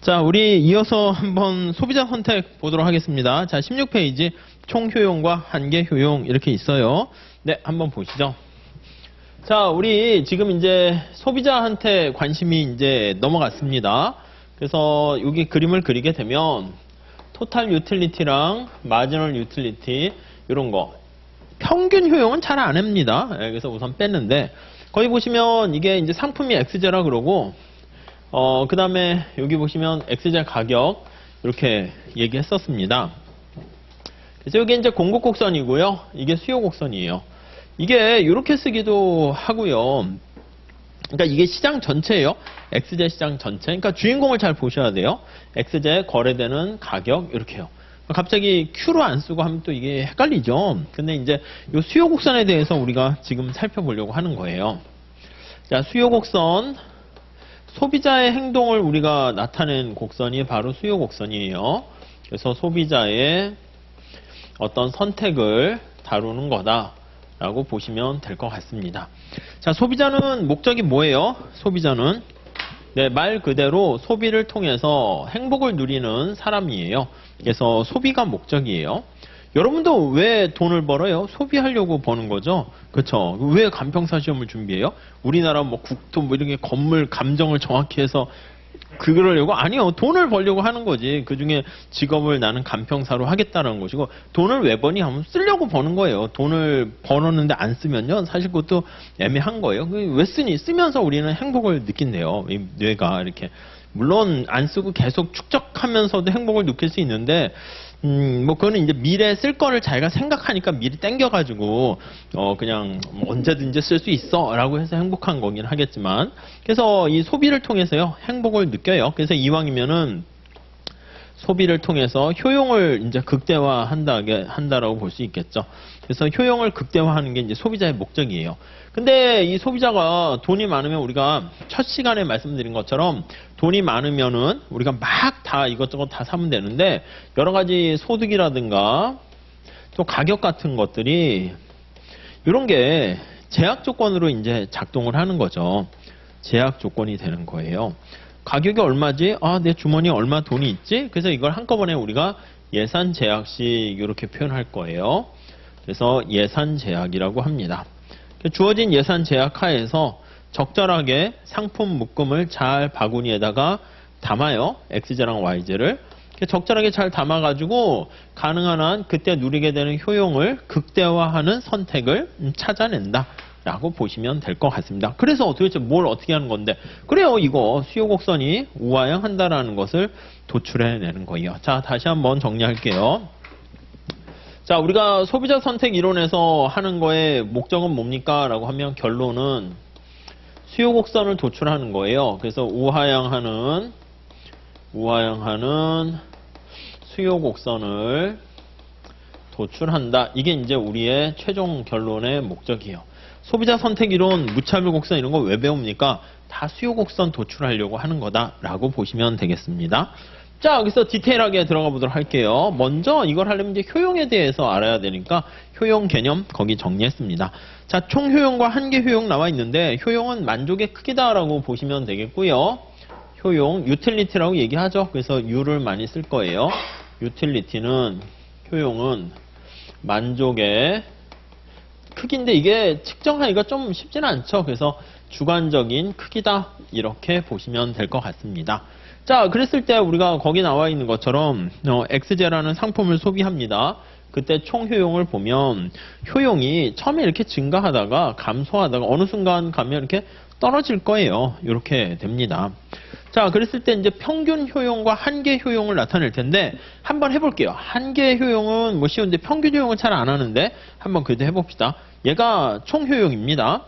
자, 우리 이어서 한번 소비자 선택 보도록 하겠습니다. 자, 16페이지 총 효용과 한계 효용 이렇게 있어요. 네, 한번 보시죠. 자, 우리 지금 이제 소비자한테 관심이 이제 넘어갔습니다. 그래서 여기 그림을 그리게 되면 토탈 유틸리티랑 마지널 유틸리티 이런 거 평균 효용은 잘 안 합니다. 그래서 우선 뺐는데 거기 보시면 이게 이제 상품이 X제라 그러고 그 다음에 여기 보시면 X제 가격 이렇게 얘기했었습니다. 그래서 여기 이제 공급 곡선이고요. 이게 수요 곡선이에요. 이게 이렇게 쓰기도 하고요. 그러니까 이게 시장 전체예요. X제 시장 전체. 그러니까 주인공을 잘 보셔야 돼요. X제 거래되는 가격 이렇게요. 갑자기 Q로 안 쓰고 하면 또 이게 헷갈리죠. 근데 이제 이 수요 곡선에 대해서 우리가 지금 살펴보려고 하는 거예요. 자, 수요 곡선. 소비자의 행동을 우리가 나타낸 곡선이 바로 수요 곡선이에요. 그래서 소비자의 어떤 선택을 다루는 거다라고 보시면 될 것 같습니다. 자, 소비자는 목적이 뭐예요? 소비자는 네, 말 그대로 소비를 통해서 행복을 누리는 사람이에요. 그래서 소비가 목적이에요. 여러분도 왜 돈을 벌어요? 소비하려고 버는 거죠. 그렇죠? 왜 간평사 시험을 준비해요? 우리나라 뭐 국토 뭐 이렇게 건물 감정을 정확히 해서 그러려고? 아니요. 돈을 벌려고 하는 거지. 그중에 직업을 나는 간평사로 하겠다는 것이고 돈을 왜 버니 하면 쓰려고 버는 거예요. 돈을 벌었는데 안 쓰면요. 사실 그것도 애매한 거예요. 왜 쓰니? 쓰면서 우리는 행복을 느낀대요. 이 뇌가 이렇게. 물론 안 쓰고 계속 축적하면서도 행복을 느낄 수 있는데 뭐 그거는 이제 미래에 쓸 거를 자기가 생각하니까 미리 땡겨가지고 그냥 뭐 언제든지 쓸 수 있어라고 해서 행복한 거긴 하겠지만 그래서 이 소비를 통해서요 행복을 느껴요. 그래서 이왕이면은 소비를 통해서 효용을 이제 극대화한다라고 볼 수 있겠죠. 그래서 효용을 극대화하는 게 이제 소비자의 목적이에요. 근데 이 소비자가 돈이 많으면 우리가 첫 시간에 말씀드린 것처럼 돈이 많으면은 우리가 막 다 이것저것 다 사면 되는데 여러 가지 소득이라든가 또 가격 같은 것들이 이런 게 제약 조건으로 이제 작동을 하는 거죠. 제약 조건이 되는 거예요. 가격이 얼마지? 아, 내 주머니에 얼마 돈이 있지? 그래서 이걸 한꺼번에 우리가 예산 제약식 이렇게 표현할 거예요. 그래서 예산 제약이라고 합니다. 주어진 예산 제약 하에서 적절하게 상품 묶음을 잘 바구니에다가 담아요. X제랑 Y제를. 적절하게 잘 담아가지고 가능한 한 그때 누리게 되는 효용을 극대화하는 선택을 찾아낸다. 라고 보시면 될 것 같습니다. 그래서 도대체 뭘 어떻게 하는 건데 그래요. 이거 수요 곡선이 우하향한다라는 것을 도출해내는 거예요. 자, 다시 한번 정리할게요. 자, 우리가 소비자 선택 이론에서 하는 거의 목적은 뭡니까? 라고 하면 결론은 수요 곡선을 도출하는 거예요. 그래서 우하향하는 수요 곡선을 도출한다. 이게 이제 우리의 최종 결론의 목적이에요. 소비자 선택 이론, 무차별 곡선 이런 거 왜 배웁니까? 다 수요 곡선 도출하려고 하는 거다라고 보시면 되겠습니다. 자, 여기서 디테일하게 들어가 보도록 할게요. 먼저 이걸 하려면 이제 효용에 대해서 알아야 되니까 효용 개념 거기 정리했습니다. 자, 총 효용과 한계 효용 나와 있는데 효용은 만족의 크기다라고 보시면 되겠고요. 효용, 유틸리티라고 얘기하죠. 그래서 U를 많이 쓸 거예요. 유틸리티는 효용은 만족의 크기인데 이게 측정하기가 좀 쉽지는 않죠. 그래서 주관적인 크기다 이렇게 보시면 될 것 같습니다. 자, 그랬을 때 우리가 거기 나와 있는 것처럼 X제라는 상품을 소비합니다. 그때 총 효용을 보면 효용이 처음에 이렇게 증가하다가 감소하다가 어느 순간 가면 이렇게 떨어질 거예요. 이렇게 됩니다. 자, 그랬을 때 이제 평균 효용과 한계 효용을 나타낼 텐데 한번 해볼게요. 한계 효용은 뭐 쉬운데 평균 효용은 잘 안 하는데 한번 그래도 해봅시다. 얘가 총 효용입니다.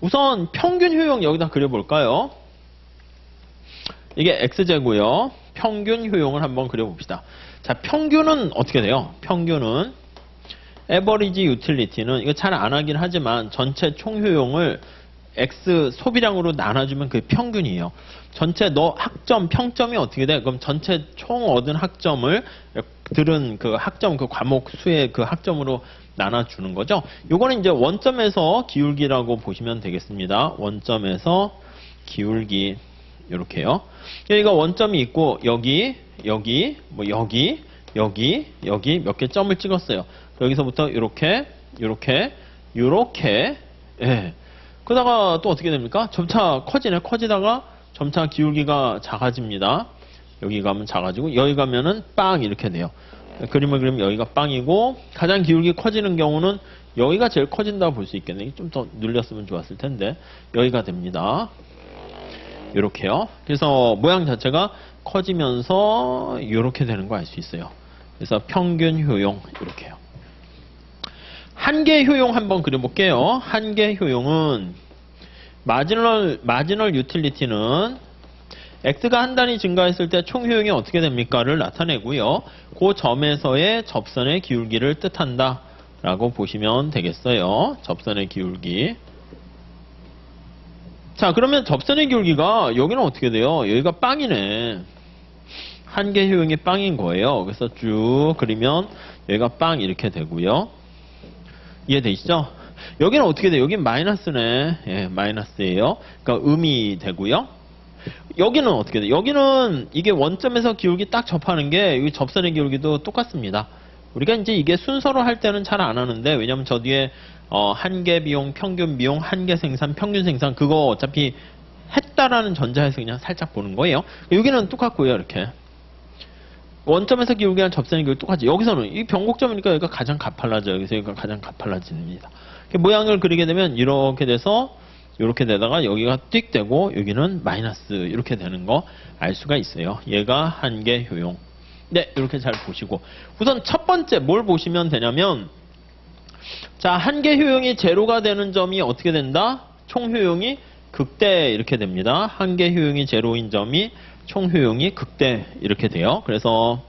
우선 평균 효용 여기다 그려볼까요? 이게 X제고요. 평균 효용을 한번 그려봅시다. 자, 평균은 어떻게 돼요? 평균은 average utility는 이거 잘 안 하긴 하지만 전체 총 효용을 X 소비량으로 나눠주면 그게 평균이에요. 전체 너 학점, 평점이 어떻게 돼? 그럼 전체 총 얻은 학점을 들은 그 학점, 그 과목 수의 그 학점으로 나눠주는 거죠. 요거는 이제 원점에서 기울기라고 보시면 되겠습니다. 원점에서 기울기. 이렇게요. 여기가 원점이 있고 여기 뭐 여기 몇 개 점을 찍었어요. 여기서부터 이렇게 예. 그러다가 또 어떻게 됩니까? 점차 커지다가 점차 기울기가 작아집니다. 여기 가면 작아지고 여기 가면은 빵 이렇게 돼요. 그림을 그리면 여기가 빵이고 가장 기울기 커지는 경우는 여기가 제일 커진다고 볼 수 있겠네요. 좀 더 늘렸으면 좋았을 텐데 여기가 됩니다. 이렇게요. 그래서 모양 자체가 커지면서 이렇게 되는 거 알 수 있어요. 그래서 평균 효용 이렇게요. 한계 효용 한번 그려볼게요. 한계 효용은 마지널 유틸리티는 x가 한 단위 증가했을 때 총 효용이 어떻게 됩니까를 나타내고요. 그 점에서의 접선의 기울기를 뜻한다 라고 보시면 되겠어요. 접선의 기울기. 자, 그러면 접선의 기울기가 여기는 어떻게 돼요? 여기가 빵이네. 한계 효용이 빵인 거예요. 그래서 쭉 그리면 여기가 빵 이렇게 되고요. 이해되시죠? 여기는 어떻게 돼요? 여긴 마이너스네. 예, 마이너스예요. 그러니까 음이 되고요. 여기는 어떻게 돼요? 여기는 이게 원점에서 기울기 딱 접하는 게 여기 접선의 기울기도 똑같습니다. 우리가 이제 이게 순서로 할 때는 잘 안 하는데 왜냐면 저 뒤에 한계 비용, 평균 비용, 한계 생산, 평균 생산 그거 어차피 했다라는 전자에서 그냥 살짝 보는 거예요. 여기는 똑같고요. 이렇게 원점에서 기울기랑 접선의 기울기 똑같지. 여기서는 이 변곡점이니까 여기가 가장 가팔라져요. 여기서 여기가 가장 가팔라집니다. 모양을 그리게 되면 이렇게 돼서 이렇게 되다가 여기가 띡 되고 여기는 마이너스 이렇게 되는 거 알 수가 있어요. 얘가 한계 효용. 네, 이렇게 잘 보시고 우선 첫 번째 뭘 보시면 되냐면 자, 한계 효용이 제로가 되는 점이 어떻게 된다? 총 효용이 극대 이렇게 됩니다. 한계 효용이 제로인 점이 총 효용이 극대 이렇게 돼요. 그래서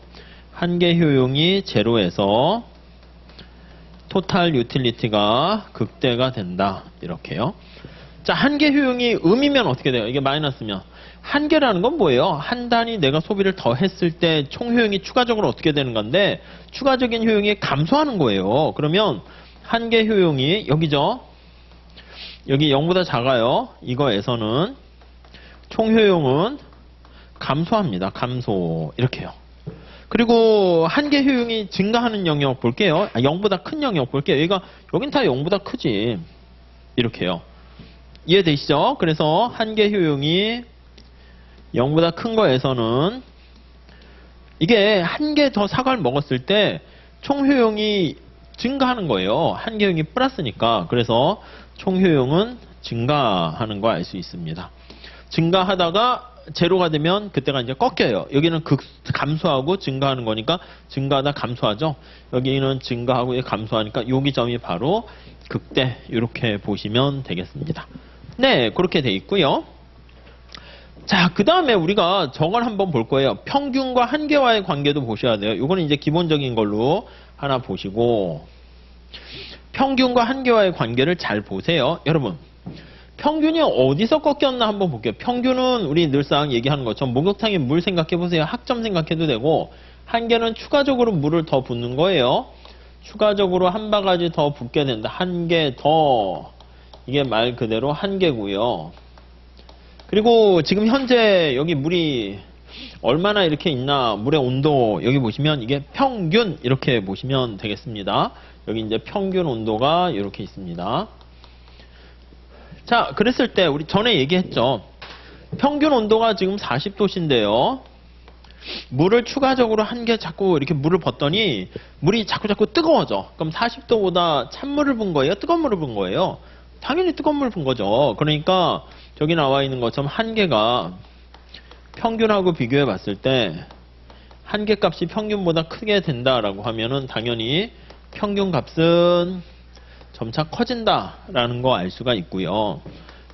한계 효용이 제로에서 토탈 유틸리티가 극대가 된다. 이렇게요. 자, 한계 효용이 음이면 어떻게 돼요? 이게 마이너스면. 한계라는 건 뭐예요? 한 단위 내가 소비를 더 했을 때 총 효용이 추가적으로 어떻게 되는 건데 추가적인 효용이 감소하는 거예요. 그러면 한계 효용이 여기죠. 여기 0보다 작아요. 이거에서는 총 효용은 감소합니다. 감소. 이렇게요. 그리고 한계 효용이 증가하는 영역 볼게요. 0보다 큰 영역 볼게요. 여긴 다 0보다 크지. 이렇게요. 이해되시죠? 그래서 한계 효용이 0보다 큰 거에서는 이게 한 개 더 사과를 먹었을 때 총 효용이 증가하는 거예요. 한계 효용이 플러스니까. 그래서 총 효용은 증가하는 거 알 수 있습니다. 증가하다가 제로가 되면 그때가 이제 꺾여요. 여기는 감소하고 증가하는 거니까 증가하다 감소하죠. 여기는 증가하고 감소하니까 여기 점이 바로 극대 이렇게 보시면 되겠습니다. 네, 그렇게 돼 있고요. 자, 그 다음에 우리가 저걸 한번 볼 거예요. 평균과 한계와의 관계도 보셔야 돼요. 이거는 이제 기본적인 걸로 하나 보시고 평균과 한계와의 관계를 잘 보세요. 여러분, 평균이 어디서 꺾였나 한번 볼게요. 평균은 우리 늘상 얘기하는 것처럼 목욕탕에 물 생각해 보세요. 학점 생각해도 되고 한계는 추가적으로 물을 더 붓는 거예요. 추가적으로 한 바가지 더 붓게 된다. 한 개 더. 이게 말 그대로 한계고요. 그리고 지금 현재 여기 물이 얼마나 이렇게 있나 물의 온도 여기 보시면 이게 평균 이렇게 보시면 되겠습니다. 여기 이제 평균 온도가 이렇게 있습니다. 자, 그랬을 때 우리 전에 얘기했죠. 평균 온도가 지금 40도씨인데요. 물을 추가적으로 한 개 자꾸 이렇게 물을 붓더니 물이 자꾸 뜨거워져. 그럼 40도보다 찬물을 분 거예요? 뜨거운 물을 분 거예요? 당연히 뜨거운 물을 분 거죠. 그러니까 저기 나와 있는 것처럼 한계가 평균하고 비교해 봤을 때 한계 값이 평균보다 크게 된다라고 하면은 당연히 평균 값은 점차 커진다라는 거 알 수가 있고요.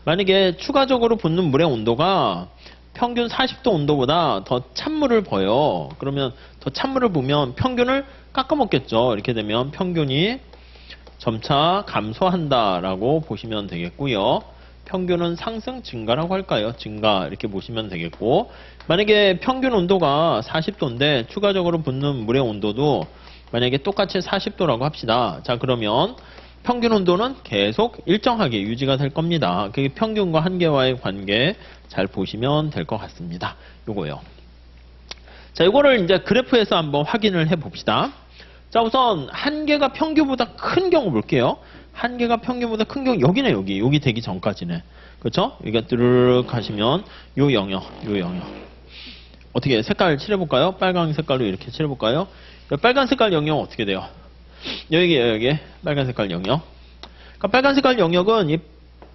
만약에 추가적으로 붓는 물의 온도가 평균 40도 온도보다 더 찬물을 버요. 그러면 더 찬물을 부으면 평균을 깎아먹겠죠. 이렇게 되면 평균이 점차 감소한다라고 보시면 되겠고요. 평균은 상승, 증가라고 할까요? 증가 이렇게 보시면 되겠고 만약에 평균 온도가 40도인데 추가적으로 붓는 물의 온도도 만약에 똑같이 40도라고 합시다. 자, 그러면 평균 온도는 계속 일정하게 유지가 될 겁니다. 그게 평균과 한계와의 관계 잘 보시면 될 것 같습니다. 요거요. 자, 요거를 이제 그래프에서 한번 확인을 해 봅시다. 자, 우선 한계가 평균보다 큰 경우 볼게요. 한계가 평균보다 큰 경우 여기네, 여기 되기 전까지네. 그렇죠? 여기가 뚜르륵 하시면 요 영역. 어떻게 색깔 칠해볼까요? 빨강 색깔로 이렇게 칠해볼까요? 빨간 색깔 영역 어떻게 돼요? 여기 빨간 색깔 영역. 그러니까 빨간 색깔 영역은 이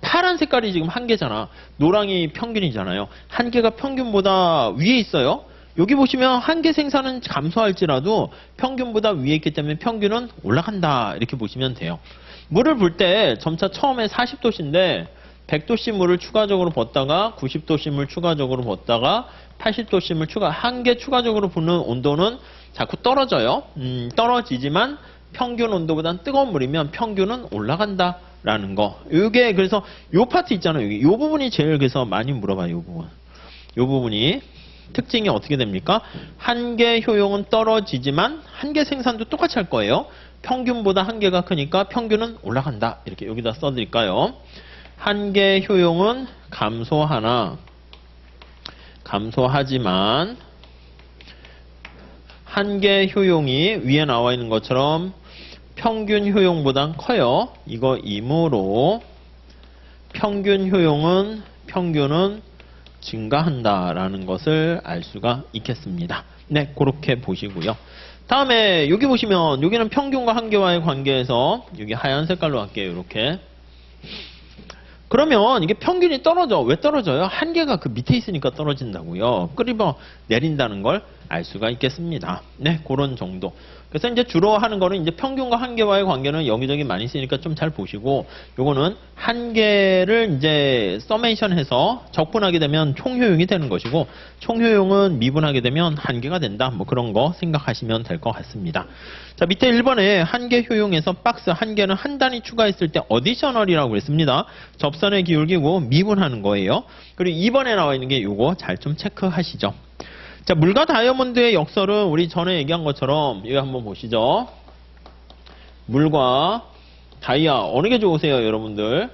파란 색깔이 지금 한계잖아. 노랑이 평균이잖아요. 한계가 평균보다 위에 있어요. 여기 보시면 한계 생산은 감소할지라도 평균보다 위에 있기 때문에 평균은 올라간다. 이렇게 보시면 돼요. 물을 볼 때 점차 처음에 40도씨인데 100도씨 물을 추가적으로 붓다가 90도씨 물 추가적으로 붓다가 80도씨 물 한계 추가적으로 붓는 온도는 자꾸 떨어져요. 떨어지지만 평균 온도보다는 뜨거운 물이면 평균은 올라간다라는 거. 이게 그래서 요 파트 있잖아요. 여기 요 부분이 제일 그래서 많이 물어봐요. 요 부분. 요 부분이 특징이 어떻게 됩니까? 한계 효용은 떨어지지만 한계 생산도 똑같이 할 거예요. 평균보다 한계가 크니까 평균은 올라간다. 이렇게 여기다 써드릴까요? 한계 효용은 감소하지만 한계 효용이 위에 나와 있는 것처럼 평균 효용보단 커요. 이거 이므로 평균은 증가한다라는 것을 알 수가 있겠습니다. 네, 그렇게 보시고요. 다음에 여기 보시면 여기는 평균과 한계와의 관계에서 여기 하얀 색깔로 할게요. 이렇게. 그러면 이게 평균이 떨어져. 왜 떨어져요? 한계가 그 밑에 있으니까 떨어진다고요. 끓이버 내린다는 걸 알 수가 있겠습니다. 네, 그런 정도. 그래서 이제 주로 하는 거는 이제 평균과 한계와의 관계는 여기저기 많이 쓰니까 좀 잘 보시고, 요거는 한계를 이제 서메이션해서 적분하게 되면 총효용이 되는 것이고, 총효용은 미분하게 되면 한계가 된다. 뭐 그런 거 생각하시면 될 것 같습니다. 자, 밑에 1번에 한계 효용에서 박스 한계는 한 단위 추가했을 때 어디셔널이라고 그랬습니다. 접선의 기울기고 미분하는 거예요. 그리고 2번에 나와 있는 게 요거 잘 좀 체크하시죠. 자, 물과 다이아몬드의 역설은 우리 전에 얘기한 것처럼 이거 한번 보시죠. 물과 다이아 어느 게 좋으세요, 여러분들?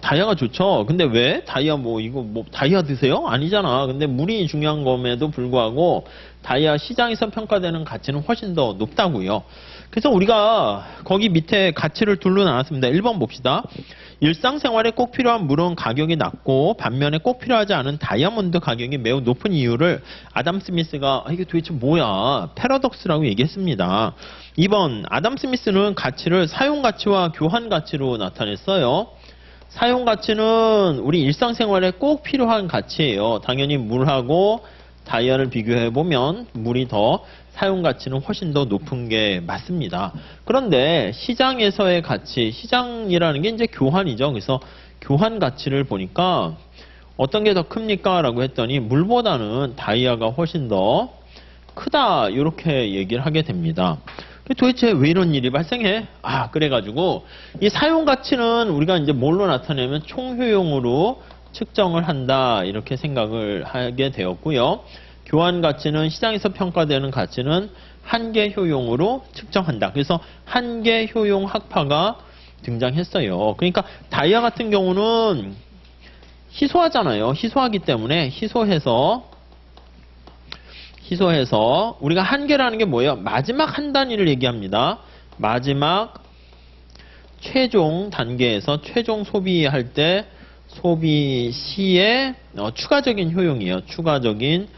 다이아가 좋죠. 근데 왜? 다이아 다이아 드세요? 아니잖아. 근데 물이 중요한 점에도 불구하고 다이아 시장에서 평가되는 가치는 훨씬 더 높다고요. 그래서 우리가 거기 밑에 가치를 둘로 나눴습니다. 1번 봅시다. 일상생활에 꼭 필요한 물은 가격이 낮고 반면에 꼭 필요하지 않은 다이아몬드 가격이 매우 높은 이유를 아담 스미스가 이게 도대체 뭐야? 패러독스라고 얘기했습니다. 2번 아담 스미스는 가치를 사용가치와 교환가치로 나타냈어요. 사용가치는 우리 일상생활에 꼭 필요한 가치예요. 당연히 물하고 다이아를 비교해보면 물이 더 사용가치는 훨씬 더 높은 게 맞습니다. 그런데 시장에서의 가치, 시장이라는 게 이제 교환이죠. 그래서 교환 가치를 보니까 어떤 게 더 큽니까? 라고 했더니 물보다는 다이아가 훨씬 더 크다. 이렇게 얘기를 하게 됩니다. 도대체 왜 이런 일이 발생해? 그래가지고 이 사용가치는 우리가 이제 뭘로 나타내면 총효용으로 측정을 한다. 이렇게 생각을 하게 되었고요. 교환 가치는 시장에서 평가되는 가치는 한계 효용으로 측정한다. 그래서 한계 효용 학파가 등장했어요. 그러니까 다이아 같은 경우는 희소하잖아요. 희소하기 때문에 희소해서 우리가 한계라는 게 뭐예요? 마지막 한 단위를 얘기합니다. 마지막 최종 단계에서 최종 소비할 때 소비 시에 추가적인 효용이에요. 추가적인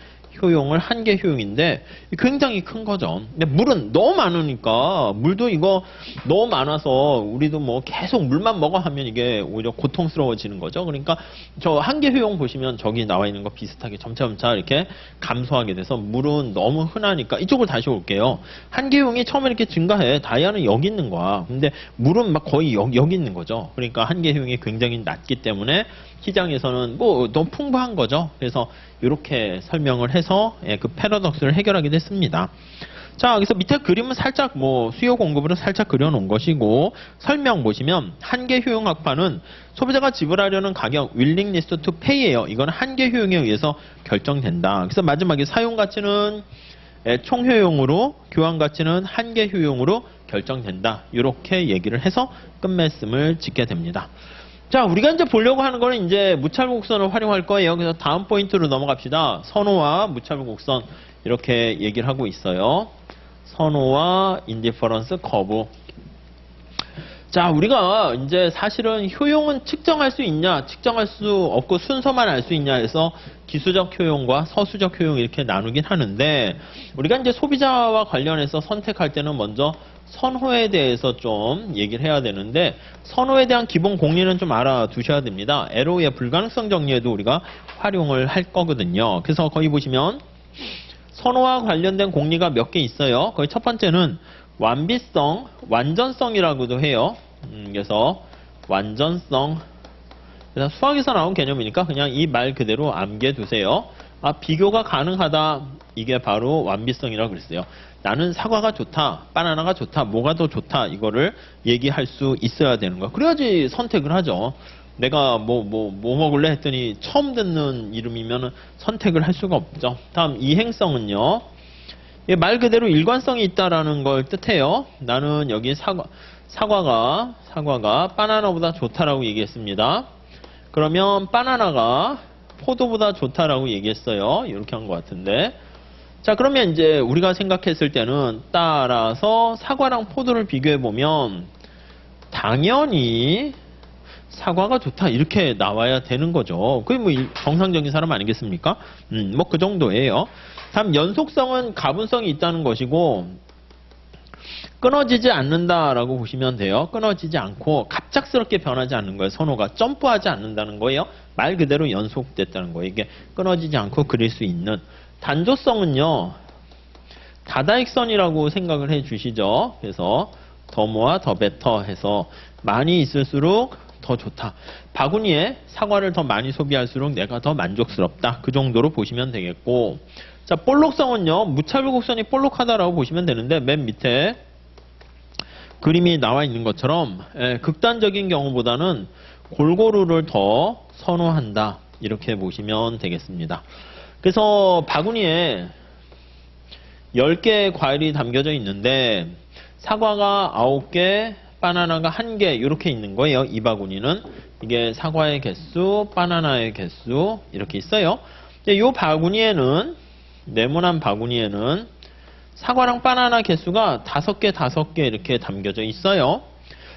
효용을 한계 효용인데 굉장히 큰 거죠. 근데 물은 너무 많으니까 물도 이거 너무 많아서 우리도 뭐 계속 물만 먹어 하면 이게 오히려 고통스러워지는 거죠. 그러니까 저 한계 효용 보시면 저기 나와 있는 거 비슷하게 점차 이렇게 감소하게 돼서 물은 너무 흔하니까 이쪽으로 다시 올게요. 한계 효용이 처음에 이렇게 증가해. 다이아는 여기 있는 거야. 근데 물은 막 거의 여기 있는 거죠. 그러니까 한계 효용이 굉장히 낮기 때문에 시장에서는 뭐 너무 풍부한 거죠. 그래서 이렇게 설명을 해서 그 패러독스를 해결하게 됐습니다. 자, 그래서 밑에 그림은 살짝 수요 공급으로 살짝 그려놓은 것이고 설명 보시면 한계 효용 학파는 소비자가 지불하려는 가격 willingness to pay예요. 이건 한계 효용에 의해서 결정된다. 그래서 마지막에 사용 가치는 총효용으로 교환 가치는 한 개 효용으로 결정된다. 이렇게 얘기를 해서 끝말씀을 짓게 됩니다. 자, 우리가 이제 보려고 하는 거는 이제 무차별 곡선을 활용할 거예요. 그래서 다음 포인트로 넘어갑시다. 선호와 무차별 곡선 이렇게 얘기를 하고 있어요. 선호와 인디퍼런스 커브. 자, 우리가 이제 사실은 효용은 측정할 수 있냐, 측정할 수 없고 순서만 알 수 있냐 해서 기수적 효용과 서수적 효용 이렇게 나누긴 하는데, 우리가 이제 소비자와 관련해서 선택할 때는 먼저 선호에 대해서 좀 얘기를 해야 되는데, 선호에 대한 기본 공리는 좀 알아두셔야 됩니다. LO의 불가능성 정리에도 우리가 활용을 할 거거든요. 그래서 거기 보시면 선호와 관련된 공리가 몇 개 있어요. 거기 첫 번째는 완비성, 완전성이라고도 해요. 그래서 완전성. 그래서 수학에서 나온 개념이니까 그냥 이 말 그대로 암기해 두세요. 아, 비교가 가능하다. 이게 바로 완비성이라고 그랬어요. 나는 사과가 좋다, 바나나가 좋다, 뭐가 더 좋다, 이거를 얘기할 수 있어야 되는 거야. 그래야지 선택을 하죠. 내가 뭐 먹을래 했더니 처음 듣는 이름이면 선택을 할 수가 없죠. 다음 이행성은요. 말 그대로 일관성이 있다라는 걸 뜻해요. 나는 여기 사과가 바나나보다 좋다라고 얘기했습니다. 그러면 바나나가 포도보다 좋다라고 얘기했어요. 이렇게 한 것 같은데. 자, 그러면 이제 우리가 생각했을 때는 따라서 사과랑 포도를 비교해 보면 당연히 사과가 좋다 이렇게 나와야 되는 거죠. 그게 뭐 정상적인 사람 아니겠습니까? 뭐 그 정도예요. 다음 연속성은 가분성이 있다는 것이고 끊어지지 않는다라고 보시면 돼요. 끊어지지 않고 갑작스럽게 변하지 않는 거예요. 선호가 점프하지 않는다는 거예요. 말 그대로 연속됐다는 거예요. 이게 끊어지지 않고 그릴 수 있는. 단조성은요. 다다익선이라고 생각을 해 주시죠. 그래서 더 모아 더 베터 해서 많이 있을수록 더 좋다. 바구니에 사과를 더 많이 소비할수록 내가 더 만족스럽다. 그 정도로 보시면 되겠고, 자, 볼록성은요. 무차별 곡선이 볼록하다라고 보시면 되는데 맨 밑에 그림이 나와 있는 것처럼 극단적인 경우보다는 골고루를 더 선호한다. 이렇게 보시면 되겠습니다. 그래서 바구니에 10개의 과일이 담겨져 있는데 사과가 9개, 바나나가 1개 이렇게 있는 거예요. 이 바구니는. 이게 사과의 개수, 바나나의 개수 이렇게 있어요. 이 바구니에는, 네모난 바구니에는 사과랑 바나나 개수가 5개 이렇게 담겨져 있어요.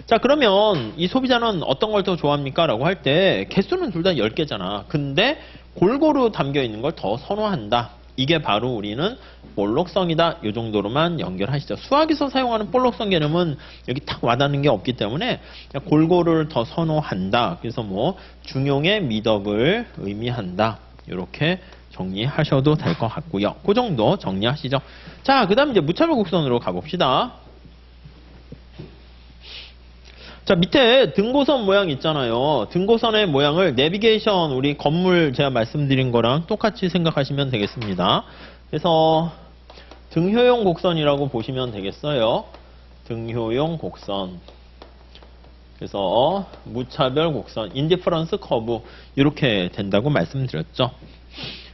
자, 그러면 이 소비자는 어떤 걸 더 좋아합니까? 라고 할 때 개수는 둘 다 10개잖아. 근데 골고루 담겨 있는 걸 더 선호한다. 이게 바로 우리는 볼록성이다. 이 정도로만 연결하시죠. 수학에서 사용하는 볼록성 개념은 여기 탁 와닿는 게 없기 때문에 골고루를 더 선호한다. 그래서 뭐 중용의 미덕을 의미한다. 이렇게 정리하셔도 될 것 같고요. 그 정도 정리하시죠. 자, 그 다음 이제 무차별 곡선으로 가봅시다. 자, 밑에 등고선 모양 있잖아요. 등고선의 모양을 내비게이션 우리 건물 제가 말씀드린 거랑 똑같이 생각하시면 되겠습니다. 그래서 등효용 곡선이라고 보시면 되겠어요. 등효용 곡선. 그래서 무차별 곡선, 인디퍼런스 커브 이렇게 된다고 말씀드렸죠.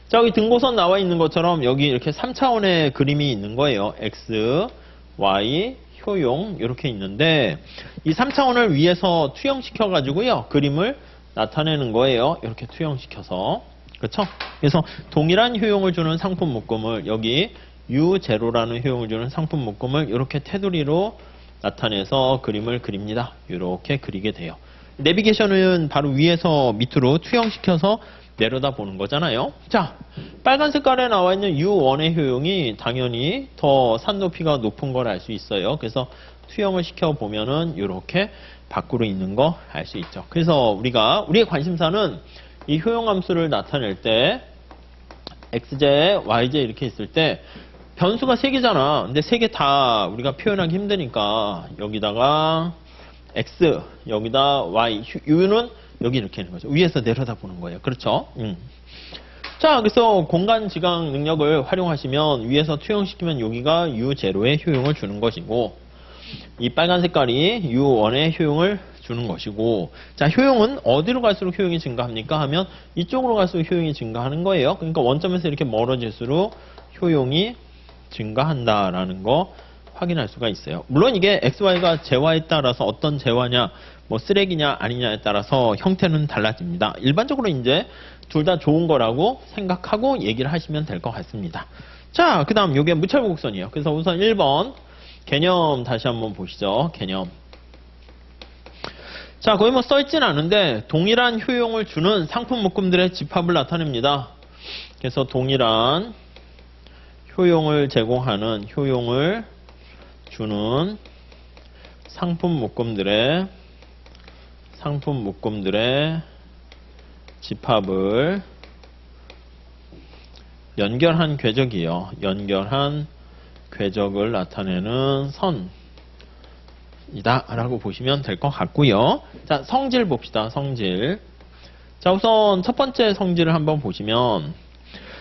자, 여기 등고선 나와 있는 것처럼 여기 이렇게 3차원의 그림이 있는 거예요. X, Y, 효용 이렇게 있는데 이 3차원을 위에서 투영시켜 가지고요. 그림을 나타내는 거예요. 이렇게 투영시켜서. 그렇죠? 그래서 동일한 효용을 주는 상품 묶음을 여기 U0라는 효용을 주는 상품 묶음을 이렇게 테두리로 나타내서 그림을 그립니다. 이렇게 그리게 돼요. 내비게이션은 바로 위에서 밑으로 투영시켜서 내려다 보는 거잖아요. 자, 빨간 색깔에 나와 있는 U1의 효용이 당연히 더 산높이가 높은 걸 알 수 있어요. 그래서 투영을 시켜 보면은 이렇게 밖으로 있는 거 알 수 있죠. 그래서 우리의 관심사는 이 효용함수를 나타낼 때 XJ, YJ 이렇게 있을 때 변수가 3개잖아. 근데 3개 다 우리가 표현하기 힘드니까 여기다가 X, 여기다 Y, U는 여기 이렇게 있는 거죠. 위에서 내려다 보는 거예요. 그렇죠? 자, 그래서 공간 지각 능력을 활용하시면 위에서 투영시키면 여기가 U0의 효용을 주는 것이고 이 빨간 색깔이 U1의 효용을 주는 것이고, 자, 효용은 어디로 갈수록 효용이 증가합니까? 하면 이쪽으로 갈수록 효용이 증가하는 거예요. 그러니까 원점에서 이렇게 멀어질수록 효용이 증가한다라는 거 확인할 수가 있어요. 물론 이게 XY가 재화에 따라서 어떤 재화냐, 뭐 쓰레기냐 아니냐에 따라서 형태는 달라집니다. 일반적으로 이제 둘 다 좋은 거라고 생각하고 얘기를 하시면 될 것 같습니다. 자, 그 다음 이게 무찰보 곡선이에요. 그래서 우선 1번 개념 다시 한번 보시죠. 개념. 자, 거기 뭐 써있진 않은데 동일한 효용을 주는 상품 묶음들의 집합을 나타냅니다. 그래서 동일한 효용을 제공하는, 효용을 주는 상품 묶음들의 집합을 연결한 궤적이요. 연결한 궤적을 나타내는 선이다 라고 보시면 될 것 같고요. 자, 성질 봅시다. 성질. 자, 우선 첫 번째 성질을 한번 보시면,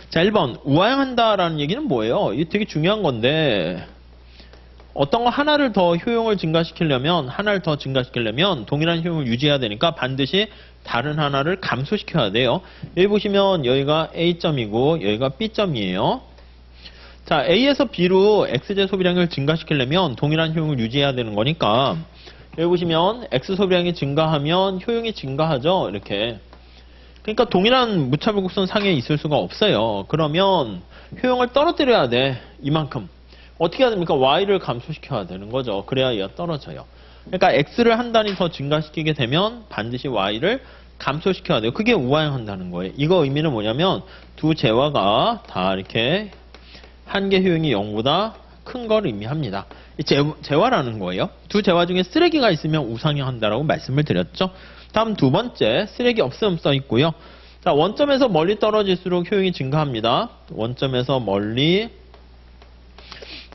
자, 1번 우아형한다 라는 얘기는 뭐예요? 이게 되게 중요한 건데, 어떤 거 하나를 더 효용을 증가시키려면, 동일한 효용을 유지해야 되니까 반드시 다른 하나를 감소시켜야 돼요. 여기 보시면 여기가 A점이고 여기가 B점이에요. 자, A에서 B로 X제 소비량을 증가시키려면 동일한 효용을 유지해야 되는 거니까, 여기 보시면 X 소비량이 증가하면 효용이 증가하죠. 이렇게. 그러니까 동일한 무차별 곡선 상에 있을 수가 없어요. 그러면 효용을 떨어뜨려야 돼. 이만큼. 어떻게 해야 됩니까? Y를 감소시켜야 되는 거죠. 그래야 얘가 떨어져요. 그러니까 X를 한 단위 더 증가시키게 되면 반드시 Y를 감소시켜야 돼요. 그게 우아형한다는 거예요. 이거 의미는 뭐냐면 두 재화가 다 이렇게 한계 효용이 0보다 큰 걸 의미합니다. 재화라는 거예요. 두 재화 중에 쓰레기가 있으면 우상형한다라고 말씀을 드렸죠. 다음 두 번째, 쓰레기 없음 써 있고요. 자, 원점에서 멀리 떨어질수록 효용이 증가합니다. 원점에서 멀리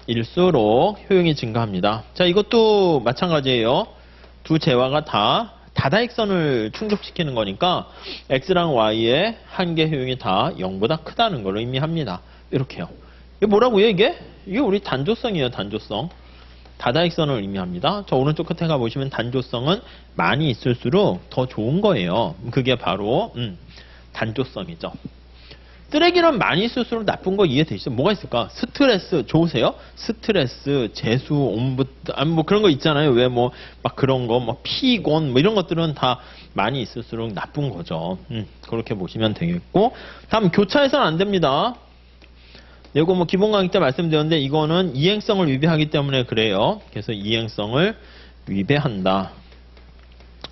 일수록 효용이 증가합니다. 자, 이것도 마찬가지예요. 두 재화가 다 다다익선을 충족시키는 거니까 X랑 Y의 한계 효용이 다 0보다 크다는 걸 의미합니다. 이렇게요. 이게 뭐라고요, 이게? 이게 우리 단조성이에요, 단조성. 다다익선을 의미합니다. 저 오른쪽 끝에 가보시면 단조성은 많이 있을수록 더 좋은 거예요. 그게 바로 단조성이죠. 쓰레기는 많이 있을수록 나쁜 거 이해되시죠? 뭐가 있을까? 스트레스 좋으세요? 스트레스, 재수, 옴부, 뭐 그런 거 있잖아요. 왜 뭐 막 그런 거, 뭐 피곤, 뭐 이런 것들은 다 많이 있을수록 나쁜 거죠. 그렇게 보시면 되겠고, 다음 교차해서는 안 됩니다. 이거 뭐 기본 강의 때 말씀드렸는데 이거는 이행성을 위배하기 때문에 그래요. 그래서 이행성을 위배한다.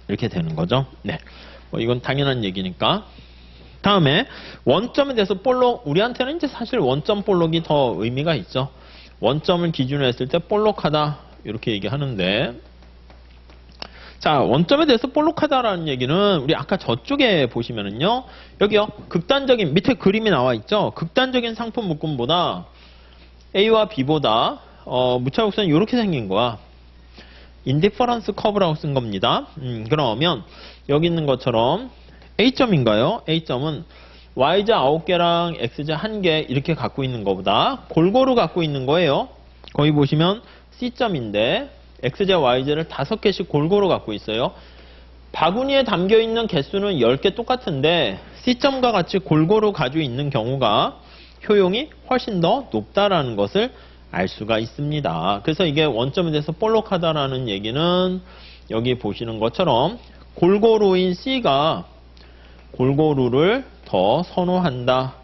이렇게 되는 거죠. 네, 뭐 이건 당연한 얘기니까. 다음에 원점에 대해서 볼록, 우리한테는 이제 사실 원점 볼록이 더 의미가 있죠. 원점을 기준으로 했을 때 볼록하다 이렇게 얘기하는데, 자, 원점에 대해서 볼록하다라는 얘기는 우리 아까 저쪽에 보시면은요, 여기요, 극단적인, 밑에 그림이 나와 있죠. 극단적인 상품 묶음보다 A와 B보다 무차곡선이 이렇게 생긴 거야. 인디퍼런스 커브라고 쓴 겁니다. 그러면 여기 있는 것처럼 A점인가요? A점은 Y자 9개랑 X자 1개 이렇게 갖고 있는 것보다 골고루 갖고 있는 거예요. 거기 보시면 C점인데 X자, Y자를 5개씩 골고루 갖고 있어요. 바구니에 담겨있는 개수는 10개 똑같은데 C점과 같이 골고루 가지고 있는 경우가 효용이 훨씬 더 높다라는 것을 알 수가 있습니다. 그래서 이게 원점에 대해서 볼록하다라는 얘기는 여기 보시는 것처럼 골고루인 C가 골고루를 더 선호한다.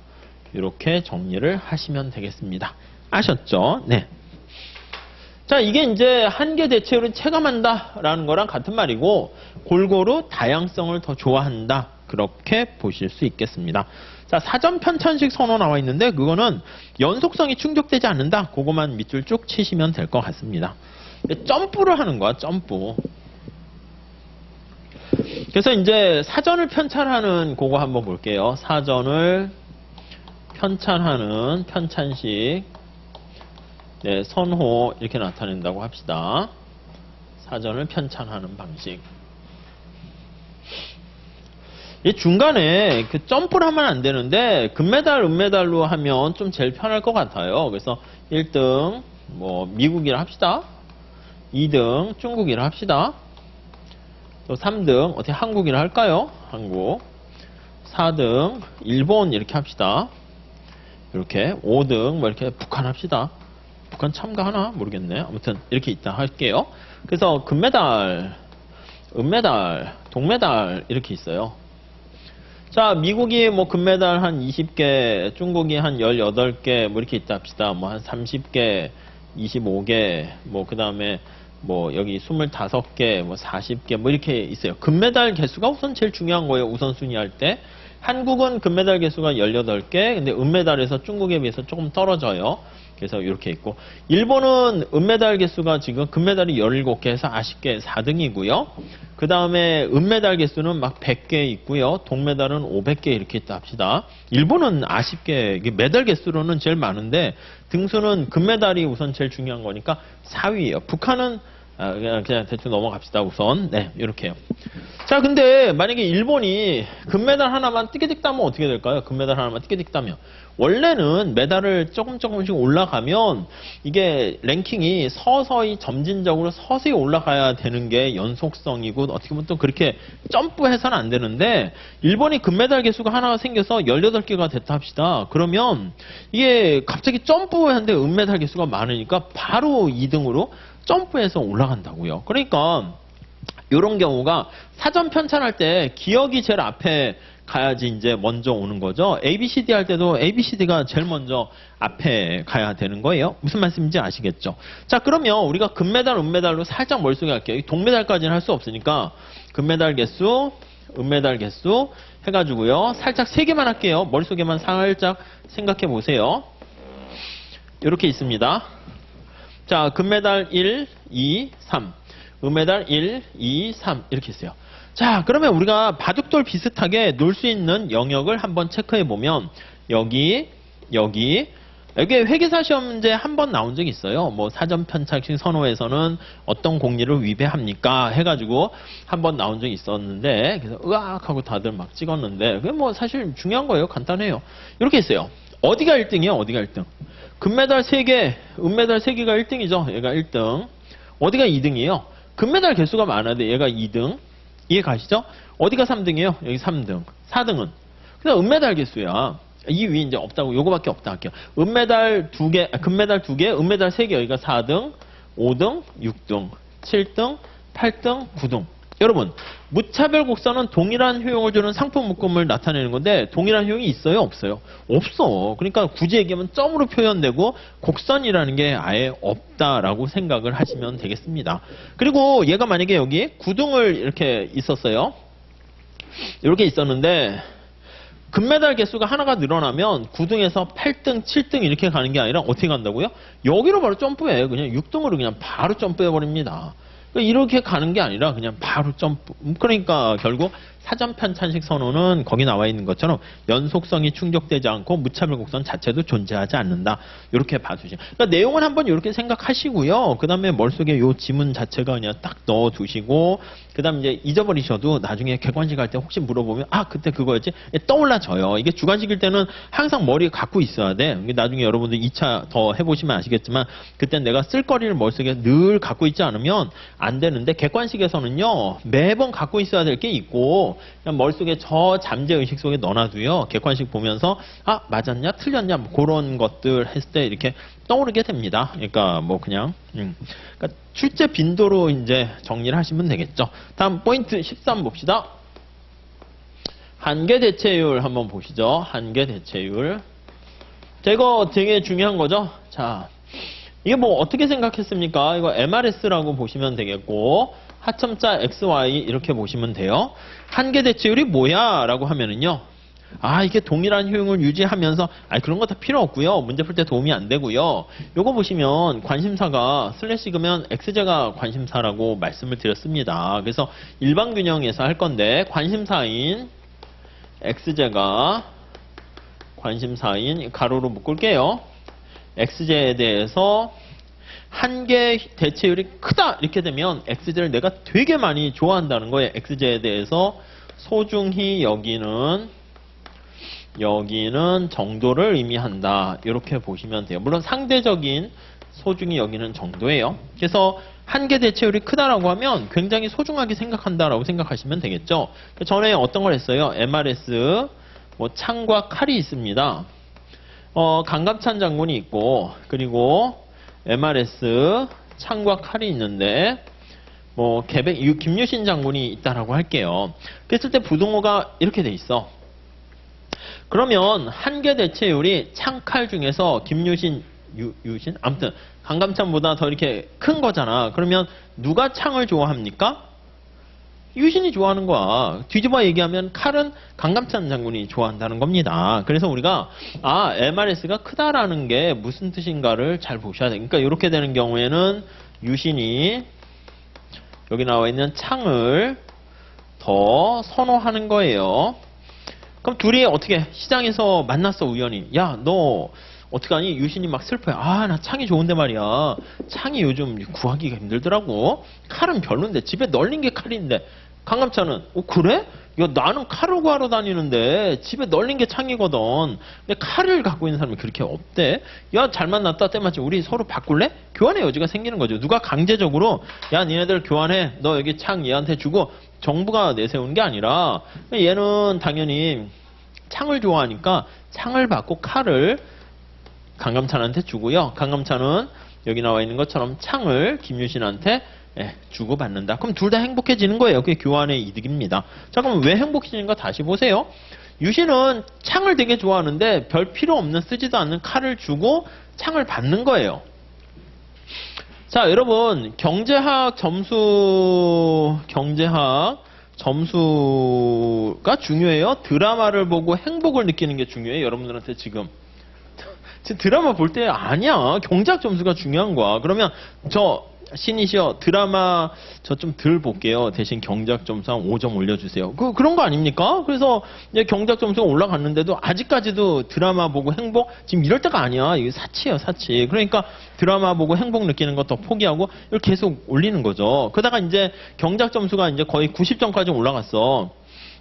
이렇게 정리를 하시면 되겠습니다. 아셨죠? 네. 자, 이게 이제 한계 대체율을 체감한다라는 거랑 같은 말이고, 골고루 다양성을 더 좋아한다. 그렇게 보실 수 있겠습니다. 자, 사전 편찬식 선호 나와 있는데 그거는 연속성이 충족되지 않는다. 그거만 밑줄 쭉 치시면 될 것 같습니다. 점프를 하는 거야, 점프. 그래서 이제 사전을 편찬하는 그거 한번 볼게요. 사전을 편찬하는 편찬식. 네, 선호 이렇게 나타낸다고 합시다. 사전을 편찬하는 방식. 이 중간에 그 점프를 하면 안 되는데 금메달, 은메달로 하면 좀 제일 편할 것 같아요. 그래서 1등 뭐 미국이라 합시다. 2등 중국이라 합시다. 또 3등 어떻게 한국이라 할까요? 한국. 4등 일본 이렇게 합시다. 이렇게 5등 뭐 이렇게 북한 합시다. 북한 참가하나 모르겠네. 아무튼 이렇게 있다 할게요. 그래서 금메달, 은메달, 동메달 이렇게 있어요. 자, 미국이 뭐 금메달 한 20개, 중국이 한 18개 뭐 이렇게 있다 합시다. 뭐 한 30개, 25개, 뭐 그다음에 뭐 여기 25개, 뭐 40개 뭐 이렇게 있어요. 금메달 개수가 우선 제일 중요한 거예요. 우선순위 할 때. 한국은 금메달 개수가 18개, 근데 은메달에서 중국에 비해서 조금 떨어져요. 그래서 이렇게 있고, 일본은 은메달 개수가 지금 금메달이 17개에서 아쉽게 4등이고요. 그 다음에 은메달 개수는 막 100개 있고요. 동메달은 500개 이렇게 있다 합시다. 일본은 아쉽게 메달 개수로는 제일 많은데 등수는 금메달이 우선 제일 중요한 거니까 4위예요. 북한은 그냥 대충 넘어갑시다 우선. 네, 이렇게요. 자, 근데 만약에 일본이 금메달 하나만 띠게딕 따면 어떻게 될까요? 금메달 하나만 띠게딕 따면 원래는 메달을 조금씩 올라가면 이게 랭킹이 서서히 점진적으로 서서히 올라가야 되는 게 연속성이고 어떻게 보면 또 그렇게 점프해서는 안 되는데 일본이 금메달 개수가 하나가 생겨서 18개가 됐다 합시다. 그러면 이게 갑자기 점프하는데 은메달 개수가 많으니까 바로 2등으로 점프해서 올라간다고요. 그러니까 이런 경우가 사전 편찬할 때 기억이 제일 앞에 가야지 이제 먼저 오는 거죠. ABCD 할 때도 ABCD가 제일 먼저 앞에 가야 되는 거예요. 무슨 말씀인지 아시겠죠? 자, 그러면 우리가 금메달, 은메달로 살짝 머릿속에 할게요. 동메달까지는 할 수 없으니까 금메달 개수, 은메달 개수 해가지고요. 살짝 3개만 할게요. 머릿속에만 살짝 생각해 보세요. 이렇게 있습니다. 자, 금메달 1, 2, 3. 은메달 1, 2, 3 이렇게 있어요. 자, 그러면 우리가 바둑돌 비슷하게 놀 수 있는 영역을 한번 체크해 보면 여기 회계사 시험 문제 한 번 나온 적이 있어요. 뭐 사전 편착식 선호에서는 어떤 공리를 위배합니까? 해가지고 한 번 나온 적이 있었는데 그래서 으악 하고 다들 막 찍었는데 그게 뭐 사실 중요한 거예요. 간단해요. 이렇게 있어요. 어디가 1등이에요? 어디가 1등? 금메달 3개, 은메달 3개가 1등이죠. 얘가 1등. 어디가 2등이에요? 금메달 개수가 많아도 얘가 2등. 이해 가시죠? 어디가 3등이에요? 여기 3등. 4등은? 그냥 은메달 개수야. 이 위에 이제 없다고, 요거밖에 없다 할게요. 은메달 2개, 금메달 2개, 은메달 3개, 여기가 4등, 5등, 6등, 7등, 8등, 9등. 여러분, 무차별 곡선은 동일한 효용을 주는 상품 묶음을 나타내는 건데 동일한 효용이 있어요? 없어요? 없어. 그러니까 굳이 얘기하면 점으로 표현되고 곡선이라는 게 아예 없다라고 생각을 하시면 되겠습니다. 그리고 얘가 만약에 여기 9등을 이렇게 있었어요. 이렇게 있었는데 금메달 개수가 하나가 늘어나면 9등에서 8등, 7등 이렇게 가는 게 아니라 어떻게 간다고요? 여기로 바로 점프해. 그냥 6등으로 그냥 바로 점프해버립니다. 이렇게 가는 게 아니라 그냥 바로 점프. 그러니까 결국 사전 편찬식 선호는 거기 나와 있는 것처럼 연속성이 충족되지 않고 무차별 곡선 자체도 존재하지 않는다. 이렇게 봐주시죠. 그러니까 내용은 한번 이렇게 생각하시고요. 그 다음에 머릿속에 요 지문 자체가 그냥 딱 넣어두시고 그 다음 이제 잊어버리셔도 나중에 객관식 할 때 혹시 물어보면 아 그때 그거였지? 떠올라져요. 이게 주관식일 때는 항상 머리에 갖고 있어야 돼. 나중에 여러분들 2차 더 해보시면 아시겠지만 그때 내가 쓸거리를 머릿속에 늘 갖고 있지 않으면 안 되는데 객관식에서는요. 매번 갖고 있어야 될 게 있고 그냥 머릿속에 저 잠재의식 속에 넣어놔도요. 객관식 보면서 아 맞았냐 틀렸냐 뭐 그런 것들 했을 때 이렇게 떠오르게 됩니다. 그러니까 뭐 그냥 그러니까 출제 빈도로 이제 정리를 하시면 되겠죠. 다음 포인트 13 봅시다. 한계 대체율 한번 보시죠. 한계 대체율. 자, 이거 되게 중요한 거죠. 자, 이게 뭐 어떻게 생각했습니까? 이거 MRS라고 보시면 되겠고 하첨자 XY 이렇게 보시면 돼요. 한계 대체율이 뭐야? 라고 하면은요. 아 이게 동일한 효용을 유지하면서 그런 거 다 필요 없고요. 문제 풀 때 도움이 안 되고요. 요거 보시면 관심사가 슬래시그면 X제가 관심사라고 말씀을 드렸습니다. 그래서 일반균형에서 할 건데 관심사인 X제가 관심사인 가로로 묶을게요. X제에 대해서 한계 대체율이 크다 이렇게 되면 X제를 내가 되게 많이 좋아한다는 거예요. X제에 대해서 소중히 여기는 정도를 의미한다. 이렇게 보시면 돼요. 물론 상대적인 소중히 여기는 정도예요. 그래서 한계 대체율이 크다라고 하면 굉장히 소중하게 생각한다라고 생각하시면 되겠죠. 전에 어떤 걸 했어요? MRS 뭐 창과 칼이 있습니다. 강갑찬 장군이 있고 그리고 MRS 창과 칼이 있는데 뭐 김유신 장군이 있다라고 할게요. 그랬을 때 부등호가 이렇게 돼 있어. 그러면 한계 대체율이 창, 칼 중에서 김유신, 유신? 아무튼 강감찬보다 더 이렇게 큰 거잖아. 그러면 누가 창을 좋아합니까? 유신이 좋아하는 거야. 뒤집어 얘기하면 칼은 강감찬 장군이 좋아한다는 겁니다. 그래서 우리가 MRS가 크다라는 게 무슨 뜻인가를 잘 보셔야 돼. 그러니까 이렇게 되는 경우에는 유신이 여기 나와 있는 창을 더 선호하는 거예요. 그럼 둘이 어떻게 시장에서 만났어 우연히. 야, 너 어떡하니? 유신이 막 슬퍼요. 나 창이 좋은데 말이야. 창이 요즘 구하기가 힘들더라고. 칼은 별론데 집에 널린 게 칼인데. 강감찬은 그래? 야, 나는 칼을 구하러 다니는데 집에 널린 게 창이거든. 근데 칼을 갖고 있는 사람이 그렇게 없대. 야, 잘 만났다. 때마침 우리 서로 바꿀래? 교환의 여지가 생기는 거죠. 누가 강제적으로 야, 니네들 교환해. 너 여기 창 얘한테 주고 정부가 내세우는 게 아니라 얘는 당연히 창을 좋아하니까 창을 받고 칼을 강감찬한테 주고요. 강감찬은 여기 나와 있는 것처럼 창을 김유신한테 주고받는다. 그럼 둘 다 행복해지는 거예요. 그게 교환의 이득입니다. 자, 그럼 왜 행복해지는가 다시 보세요. 유신은 창을 되게 좋아하는데 별 필요 없는 쓰지도 않는 칼을 주고 창을 받는 거예요. 자, 여러분 경제학 점수가 중요해요. 드라마를 보고 행복을 느끼는 게 중요해요. 여러분들한테 지금 드라마 볼 때 아니야. 경제학 점수가 중요한 거야. 그러면 신이시여 드라마 저 좀 덜 볼게요. 대신 경제학 점수 한 5점 올려주세요. 그런 거 아닙니까? 그래서 이제 경제학 점수가 올라갔는데도 아직까지도 드라마 보고 행복 지금 이럴 때가 아니야. 이게 사치예요, 사치. 그러니까 드라마 보고 행복 느끼는 거 더 포기하고 이걸 계속 올리는 거죠. 그러다가 이제 경제학 점수가 이제 거의 90점까지 올라갔어.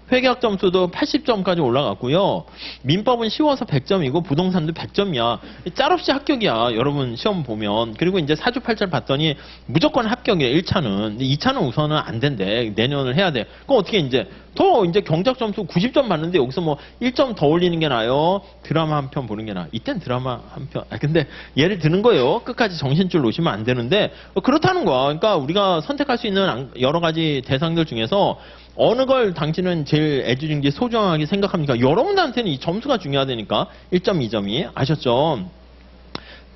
회계학 점수도 80점까지 올라갔고요. 민법은 쉬워서 100점이고 부동산도 100점이야. 짤없이 합격이야. 여러분 시험 보면. 그리고 이제 사주팔자를 봤더니 무조건 합격이에요. 1차는. 2차는 우선은 안 된대. 내년을 해야 돼. 그럼 어떻게 이제 경제학 점수 90점 받는데 여기서 뭐 1점 더 올리는 게 나아요? 드라마 한 편 보는 게 나아. 이땐 드라마 한 편. 근데 예를 드는 거예요. 끝까지 정신줄 놓으시면 안 되는데 그렇다는 거야. 그러니까 우리가 선택할 수 있는 여러 가지 대상들 중에서 어느 걸 당신은 제일 애지중지 소중하게 생각합니까? 여러분들한테는 이 점수가 중요하다니까. 1점, 2점이. 아셨죠?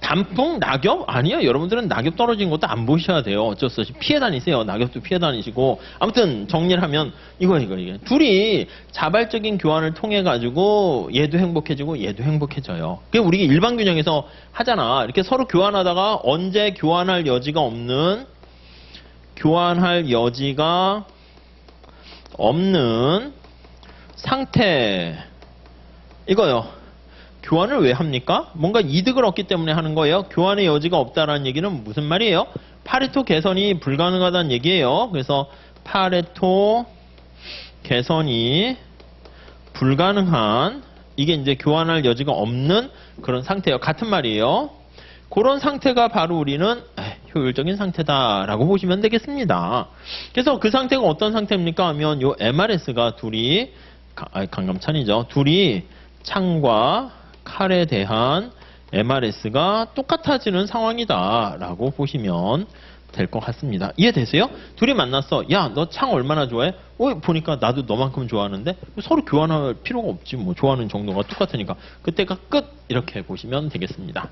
단풍? 낙엽? 아니요. 여러분들은 낙엽 떨어진 것도 안 보셔야 돼요. 어쩔 수 없이 피해 다니세요. 낙엽도 피해 다니시고. 아무튼 정리를 하면 이게. 둘이 자발적인 교환을 통해 가지고 얘도 행복해지고 얘도 행복해져요. 그게 우리 일반 균형에서 하잖아. 이렇게 서로 교환하다가 언제 교환할 여지가 없는 상태 이거요. 교환을 왜 합니까? 뭔가 이득을 얻기 때문에 하는 거예요. 교환의 여지가 없다라는 얘기는 무슨 말이에요? 파레토 개선이 불가능하다는 얘기예요. 그래서 파레토 개선이 불가능한 이게 이제 교환할 여지가 없는 그런 상태예요. 같은 말이에요. 그런 상태가 바로 우리는 효율적인 상태다라고 보시면 되겠습니다. 그래서 그 상태가 어떤 상태입니까? 하면 요 MRS가 강감찬이죠. 둘이 창과 칼에 대한 MRS가 똑같아지는 상황이다라고 보시면 될 것 같습니다. 이해되세요? 둘이 만났어. 야, 너 창 얼마나 좋아해? 보니까 나도 너만큼 좋아하는데 서로 교환할 필요가 없지. 뭐 좋아하는 정도가 똑같으니까. 그때가 끝 이렇게 보시면 되겠습니다.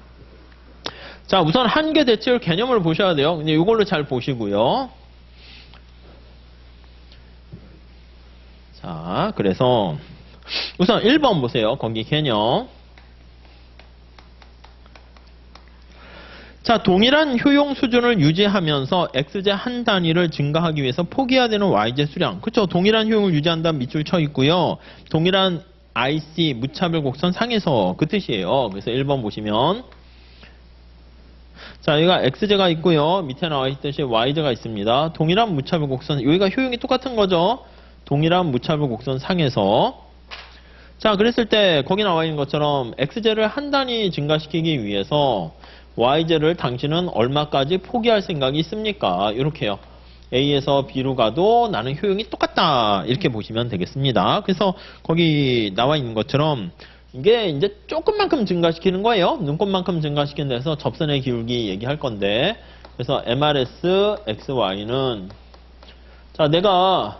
자, 우선 한계 대체율 개념을 보셔야 돼요. 근데 이걸로 잘 보시고요. 자, 그래서 우선 1번 보세요. 거기 개념. 자, 동일한 효용 수준을 유지하면서 x제 한 단위를 증가하기 위해서 포기해야 되는 y제 수량. 그렇죠? 동일한 효용을 유지한다는 밑줄 쳐 있고요. 동일한 IC 무차별 곡선 상에서 그 뜻이에요. 그래서 1번 보시면 자, 여기가 x제가 있고요. 밑에 나와 있듯이 y제가 있습니다. 동일한 무차별 곡선, 여기가 효용이 똑같은 거죠. 동일한 무차별 곡선 상에서 자, 그랬을 때 거기 나와 있는 것처럼 x제를 한 단위 증가시키기 위해서 y제를 당신은 얼마까지 포기할 생각이 있습니까? 이렇게요. A에서 B로 가도 나는 효용이 똑같다. 이렇게 보시면 되겠습니다. 그래서 거기 나와 있는 것처럼 이게 이제 조금만큼 증가시키는 거예요. 눈곱만큼 증가시키는 데서 접선의 기울기 얘기할 건데, 그래서 MRS XY는, 자, 내가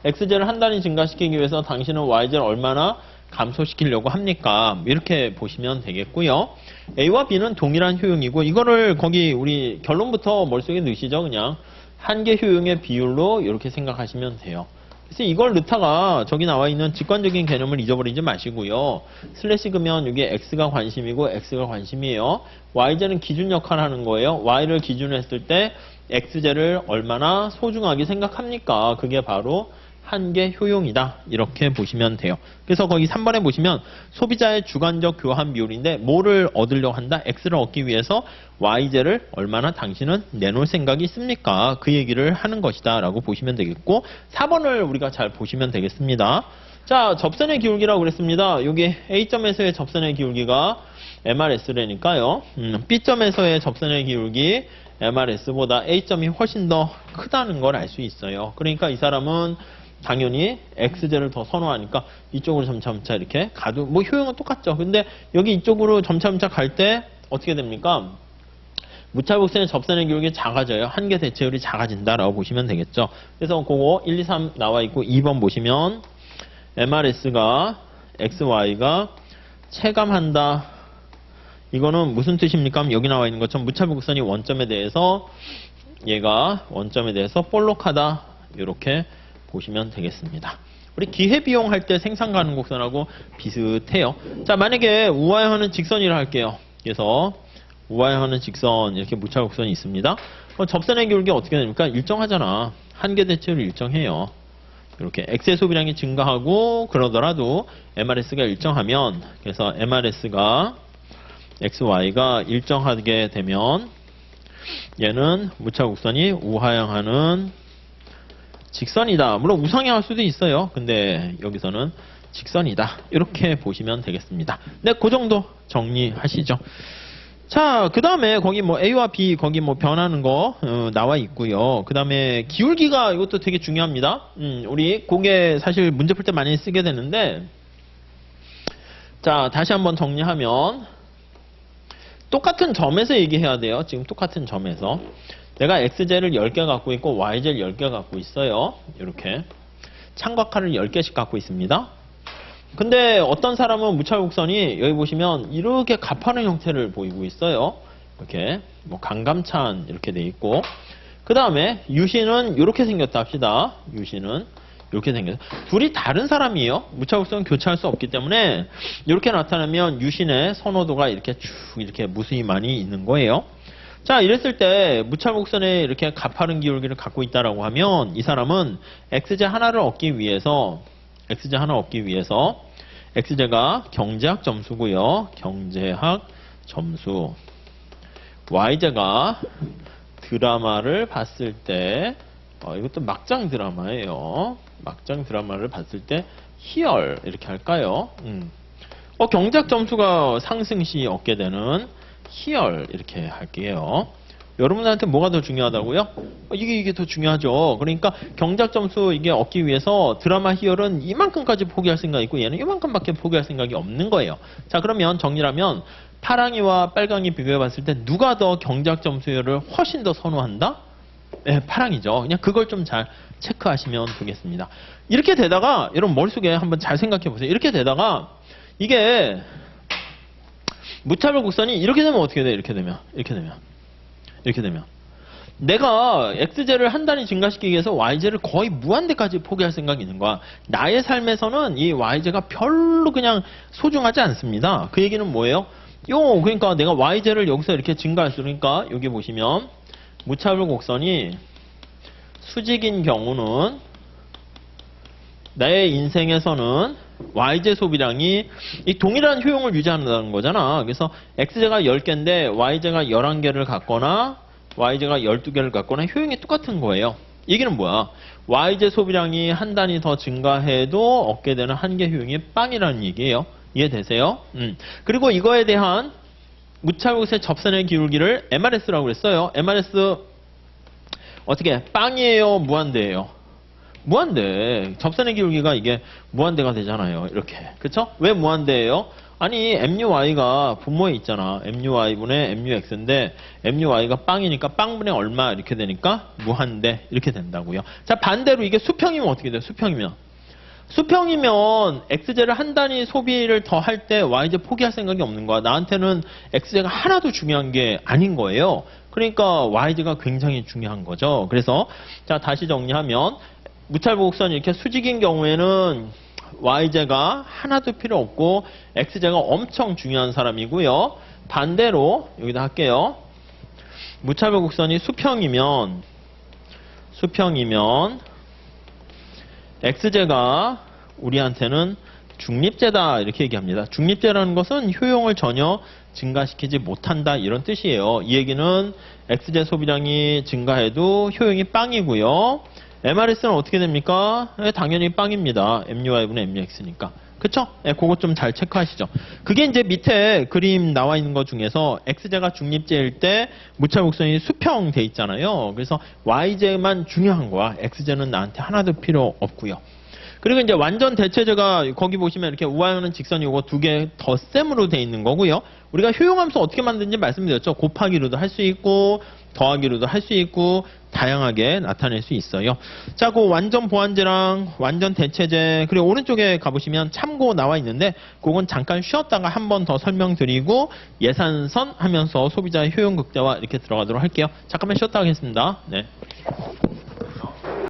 XZ를 한 단위 증가시키기 위해서 당신은 YZ를 얼마나 감소시키려고 합니까? 이렇게 보시면 되겠고요. A와 B는 동일한 효용이고, 이거를 거기 우리 결론부터 머릿속에 넣으시죠. 그냥 한계 효용의 비율로 이렇게 생각하시면 돼요. 그래서 이걸 넣다가 저기 나와 있는 직관적인 개념을 잊어버리지 마시고요. 슬래시 그면 이게 X가 관심이고 X가 관심이에요. YZ는 기준 역할을 하는 거예요. Y를 기준으로 했을 때 XZ를 얼마나 소중하게 생각합니까? 그게 바로 한계 효용이다. 이렇게 보시면 돼요. 그래서 거기 3번에 보시면 소비자의 주관적 교환 비율인데 뭐를 얻으려고 한다? X를 얻기 위해서 YZ를 얼마나 당신은 내놓을 생각이 있습니까? 그 얘기를 하는 것이다 라고 보시면 되겠고 4번을 우리가 잘 보시면 되겠습니다. 자, 접선의 기울기라고 그랬습니다. 여기 A점에서의 접선의 기울기가 MRS라니까요. B점에서의 접선의 기울기 MRS보다 A점이 훨씬 더 크다는 걸 알 수 있어요. 그러니까 이 사람은 당연히 XZ를 더 선호하니까 이쪽으로 점차점차 이렇게 가도 뭐 효용은 똑같죠. 근데 여기 이쪽으로 점차점차 갈 때 어떻게 됩니까? 무차복선의 접선의 기울기 작아져요. 한계 대체율이 작아진다라고 보시면 되겠죠. 그래서 그거 1, 2, 3 나와 있고 2번 보시면 MRS가 XY가 체감한다. 이거는 무슨 뜻입니까? 여기 나와 있는 것처럼 무차복선이 원점에 대해서 얘가 원점에 대해서 볼록하다. 이렇게 보시면 되겠습니다. 우리 기회비용 할 때 생산가능 곡선하고 비슷해요. 자, 만약에 우하형하는 직선이라 할게요. 그래서 우하형하는 직선 이렇게 무차곡선이 있습니다. 그럼 접선의 기울기 어떻게 됩니까? 일정하잖아. 한계 대체율이 일정해요. 이렇게 X의 소비량이 증가하고 그러더라도 MRS가 일정하면 그래서 MRS가 XY가 일정하게 되면 얘는 무차곡선이 우하형하는 직선이다. 물론 우상향할 수도 있어요. 근데 여기서는 직선이다. 이렇게 보시면 되겠습니다. 네, 그 정도 정리하시죠. 자, 그 다음에 거기 뭐 A와 B 거기 뭐 변하는 거 나와 있고요. 그 다음에 기울기가 이것도 되게 중요합니다. 우리 그게 사실 문제 풀 때 많이 쓰게 되는데 자, 다시 한번 정리하면 똑같은 점에서 얘기해야 돼요. 지금 똑같은 점에서. 내가 XZ를 10개 갖고 있고 YZ를 10개 갖고 있어요. 이렇게. 창각화를 10개씩 갖고 있습니다. 근데 어떤 사람은 무차곡선이 여기 보시면 이렇게 가파른 형태를 보이고 있어요. 이렇게 뭐 강감찬 이렇게 돼 있고 그 다음에 유시는 이렇게 생겼다 합시다. 유시는 이렇게 생겼어요. 둘이 다른 사람이에요. 무차곡선 교차할 수 없기 때문에 이렇게 나타나면 유신의 선호도가 이렇게 쭉 이렇게 무수히 많이 있는 거예요. 자, 이랬을 때 무차곡선에 이렇게 가파른 기울기를 갖고 있다라고 하면 이 사람은 XZ 하나를 얻기 위해서 XZ가 경제학 점수고요. 경제학 점수. YZ가 드라마를 봤을 때 이것도 막장 드라마예요. 막장 드라마를 봤을 때 희열 이렇게 할까요? 경제학 점수가 상승 시 얻게 되는 희열 이렇게 할게요. 여러분들한테 뭐가 더 중요하다고요? 이게 더 중요하죠. 그러니까 경제학 점수 이게 얻기 위해서 드라마 희열은 이만큼까지 포기할 생각이 있고 얘는 이만큼밖에 포기할 생각이 없는 거예요. 자, 그러면 정리하면 파랑이와 빨강이 비교해 봤을 때 누가 더 경제학 점수율을 훨씬 더 선호한다? 네, 파랑이죠. 그냥 그걸 좀 잘 체크하시면 되겠습니다. 이렇게 되다가 여러분 머릿속에 한번 잘 생각해 보세요. 이렇게 되다가 이게 무차별 곡선이 이렇게 되면 어떻게 돼? 이렇게 되면 내가 XZ를 한 단위 증가시키기 위해서 YZ를 거의 무한대까지 포기할 생각이 있는 거야. 나의 삶에서는 이 YZ가 별로 그냥 소중하지 않습니다. 그 얘기는 뭐예요? 그러니까 내가 YZ를 여기서 이렇게 증가할수 그러니까 여기 보시면 무차별 곡선이 수직인 경우는 나의 인생에서는 YZ 소비량이 이 동일한 효용을 유지한다는 거잖아. 그래서 XZ가 10개인데 YZ가 11개를 갖거나 YZ가 12개를 갖거나 효용이 똑같은 거예요. 얘기는 뭐야? YZ 소비량이 한 단위 더 증가해도 얻게 되는 한계 효용이 빵이라는 얘기예요. 이해되세요? 그리고 이거에 대한 무차곡선의 접선의 기울기를 MRS라고 그랬어요. MRS 어떻게 빵이에요? 무한대예요? 무한대. 접선의 기울기가 이게 무한대가 되잖아요. 이렇게. 그쵸? 왜 무한대예요? 아니, MUY가 분모에 있잖아. MUY분의 MUX인데, MUY가 빵이니까 빵분의 얼마 이렇게 되니까 무한대 이렇게 된다고요. 자, 반대로 이게 수평이면 어떻게 돼요? 수평이면. 수평이면 XJ를 한 단위 소비를 더 할 때 YJ 포기할 생각이 없는 거야. 나한테는 XJ가 하나도 중요한 게 아닌 거예요. 그러니까 YJ가 굉장히 중요한 거죠. 그래서 자 다시 정리하면 무찰보곡선이 이렇게 수직인 경우에는 YJ가 하나도 필요 없고 XJ가 엄청 중요한 사람이고요. 반대로 여기다 할게요. 무찰보곡선이 수평이면 XJ가 우리한테는 중립제다 이렇게 얘기합니다. 중립제라는 것은 효용을 전혀 증가시키지 못한다 이런 뜻이에요. 이 얘기는 XJ 소비량이 증가해도 효용이 빵이고요. MRS는 어떻게 됩니까? 당연히 빵입니다. MUY분의 MUX니까. 그쵸? 그거 좀 잘 체크하시죠. 그게 이제 밑에 그림 나와 있는 것 중에서 XJ가 중립제일 때 무차곡선이 수평돼 있잖아요. 그래서 YJ만 중요한 거야. XJ는 나한테 하나도 필요 없고요. 그리고 이제 완전 대체제가 거기 보시면 이렇게 우하형은 직선이 요거 두 개 덧셈으로 돼 있는 거고요. 우리가 효용함수 어떻게 만드는지 말씀드렸죠. 곱하기로도 할 수 있고 더하기로도 할 수 있고 다양하게 나타낼 수 있어요. 자, 그 완전 보완제랑 완전 대체제 그리고 오른쪽에 가보시면 참고 나와 있는데 그건 잠깐 쉬었다가 한 번 더 설명드리고 예산선 하면서 소비자의 효용 극대화 이렇게 들어가도록 할게요. 잠깐만 쉬었다 하겠습니다. 네.